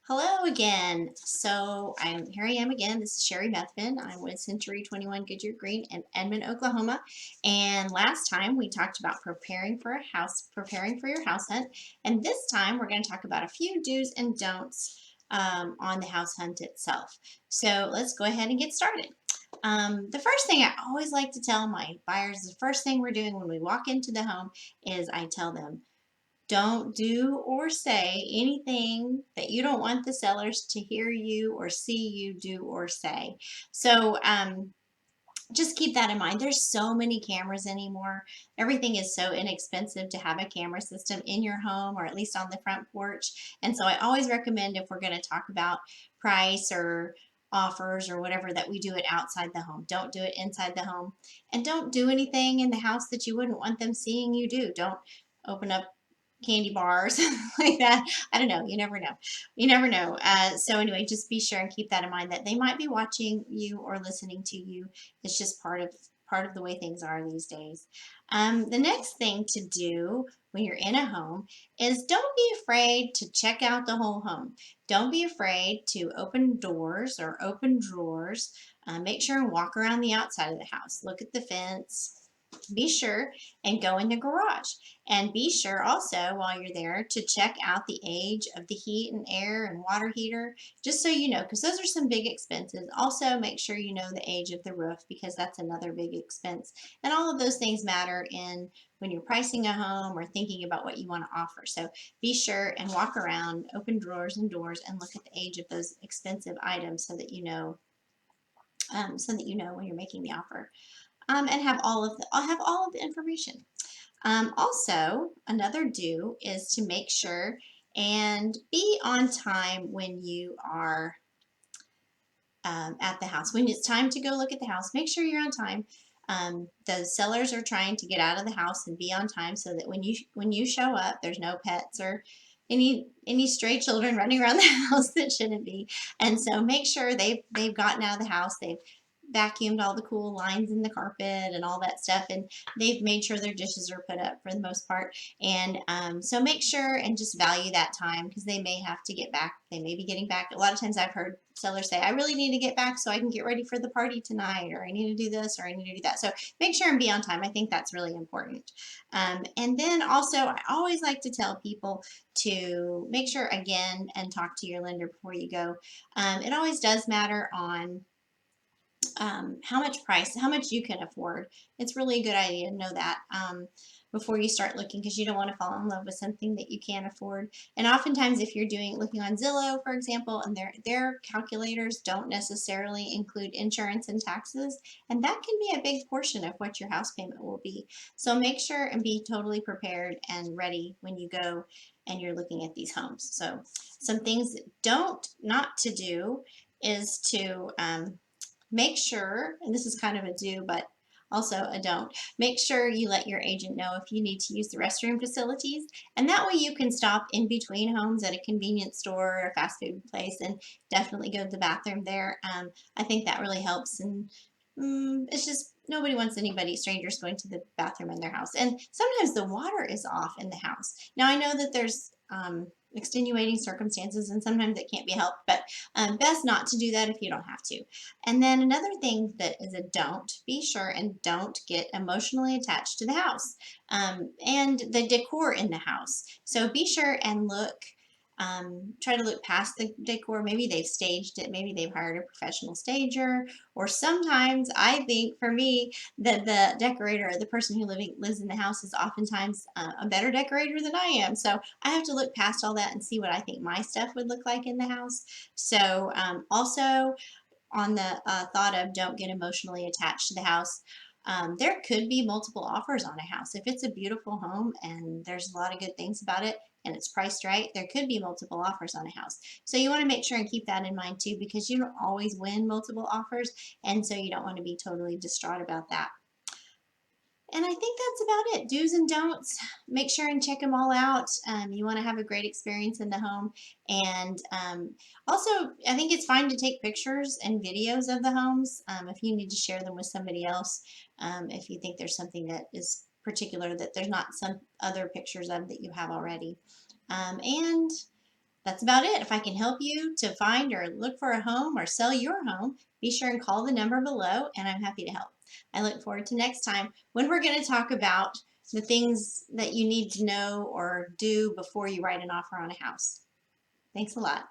Hello again. Here I am again. This is Sherry Methvin. I'm with Century 21 Goodyear Green in Edmond, Oklahoma. And last time we talked about preparing for your house hunt. And this time we're going to talk about a few do's and don'ts on the house hunt itself. So let's go ahead and get started. The first thing I always like to tell my buyers, the first thing we're doing when we walk into the home is I tell them, don't do or say anything that you don't want the sellers to hear you or see you do or say. So just keep that in mind. There's so many cameras anymore. Everything is so inexpensive to have a camera system in your home or at least on the front porch. And so I always recommend if we're going to talk about price or offers or whatever that we do it outside the home. Don't do it inside the home. And don't do anything in the house that you wouldn't want them seeing you do. Don't open up candy bars like that. I don't know. You never know. You never know. So anyway, just be sure and keep that in mind that they might be watching you or listening to you. It's just part of the way things are these days. The next thing to do when you're in a home is don't be afraid to check out the whole home. Don't be afraid to open doors or open drawers. Make sure and walk around the outside of the house. Look at the fence. Be sure and go in the garage. And be sure also while you're there to check out the age of the heat and air and water heater, just so you know, because those are some big expenses. Also, make sure you know the age of the roof because that's another big expense. And all of those things matter in when you're pricing a home or thinking about what you want to offer. So be sure and walk around, open drawers and doors, and look at the age of those expensive items so that you know when you're making the offer. And I'll have all of the information. Also, another do is to make sure and be on time when you are at the house. When it's time to go look at the house, make sure you're on time. The sellers are trying to get out of the house and be on time so that when you show up, there's no pets or any stray children running around the house that shouldn't be. And so make sure they've gotten out of the house. They've vacuumed all the cool lines in the carpet and all that stuff, and they've made sure their dishes are put up for the most part. And so make sure and just value that time because they may have to get back. They may be getting back. A lot of times I've heard sellers say, I really need to get back so I can get ready for the party tonight, or I need to do this, or I need to do that. So make sure and be on time. I think that's really important. And then also, I always like to tell people to make sure again and talk to your lender before you go. It always does matter on how much you can afford. It's really a good idea to know that before you start looking because you don't want to fall in love with something that you can't afford. And oftentimes if you're looking on Zillow, for example, and their calculators don't necessarily include insurance and taxes, and that can be a big portion of what your house payment will be. So make sure and be totally prepared and ready when you go and you're looking at these homes. So some things not to do is to make sure, and this is kind of a do, but also a don't, make sure you let your agent know if you need to use the restroom facilities. And that way you can stop in between homes at a convenience store or a fast food place and definitely go to the bathroom there. I think that really helps. And it's just nobody wants strangers going to the bathroom in their house. And sometimes the water is off in the house. Now I know that there's extenuating circumstances and sometimes it can't be helped, but best not to do that if you don't have to. And then another thing that is a don't, be sure and don't get emotionally attached to the house and the decor in the house. So be sure and try to look past the decor. Maybe they've staged it. Maybe they've hired a professional stager. Or sometimes I think for me that the decorator or the person who lives in the house is oftentimes a better decorator than I am. So I have to look past all that and see what I think my stuff would look like in the house. So also on the thought of don't get emotionally attached to the house. There could be multiple offers on a house. If it's a beautiful home and there's a lot of good things about it and it's priced right, there could be multiple offers on a house. So you want to make sure and keep that in mind too because you don't always win multiple offers and so you don't want to be totally distraught about that. And I think that's about it. Do's and don'ts. Make sure and check them all out. You want to have a great experience in the home. And also, I think it's fine to take pictures and videos of the homes if you need to share them with somebody else. If you think there's something that is particular that there's not some other pictures of that you have already. And That's about it. If I can help you to find or look for a home or sell your home, be sure and call the number below, and I'm happy to help. I look forward to next time when we're going to talk about the things that you need to know or do before you write an offer on a house. Thanks a lot.